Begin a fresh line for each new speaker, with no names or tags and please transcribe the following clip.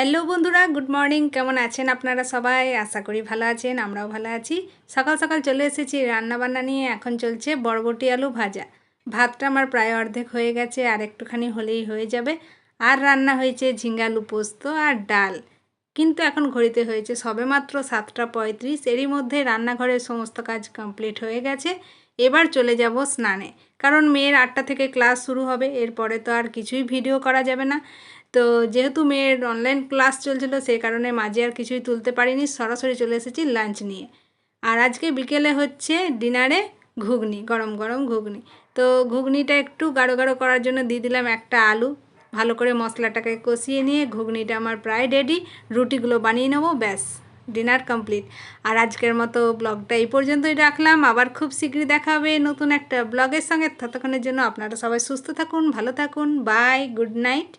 Hello বন্ধুরা, good morning. কেমন আছেন আপনারা সবাই? আশা করি ভালো আছেন, আমরাও ভালো আছি। সকাল সকাল চলে এসেছি রান্নাবান্না নিয়ে। এখন চলছে বরবটি আলু ভাজা। ভাতটা আমার প্রায় অর্ধেক হয়ে গেছে, আর একটুখানি হলেই হয়ে যাবে। আর রান্না হয়েছে ঝিঙ্গা আলু পোস্ত আর ডাল। কিন্তু এখন ঘড়িতে হয়েছে সবেমাত্র 7টা 35। এরই মধ্যে রান্নাঘরের সমস্ত কাজ কমপ্লিট হয়ে গেছে। এবার চলে যাব স্নানে, কারণ মেয়ের 8টা থেকে ক্লাস শুরু হবে। এরপরে তো আর কিছুই ভিডিও করা যাবে না। তো যেহেতু মেয়ের অনলাইন ক্লাস চলছিল, সেই কারণে মাঝে আর কিছুই তুলতে পারিনি। সরাসরি চলে এসেছি লাঞ্চ নিয়ে। আর আজকে বিকেলে হচ্ছে ডিনারে ঘুগনি, গরম গরম ঘুগনি। তো ঘুগনিটা একটু গাঢ় গাঢ় করার জন্য দিয়ে দিলাম একটা আলু। ভালো করে মশলাটাকে কষিয়ে নিয়ে ঘুগনিটা আমার প্রায় রেডি। রুটিগুলো বানিয়ে নেবো, ব্যাস ডিনার কমপ্লিট। আর আজকের মতো ব্লগটা এই পর্যন্তই রাখলাম। আবার খুব শীঘ্রই দেখা হবে নতুন একটা ব্লগের সঙ্গে। ততক্ষণের জন্য আপনারা সবাই সুস্থ থাকুন, ভালো থাকুন। Bye, good night.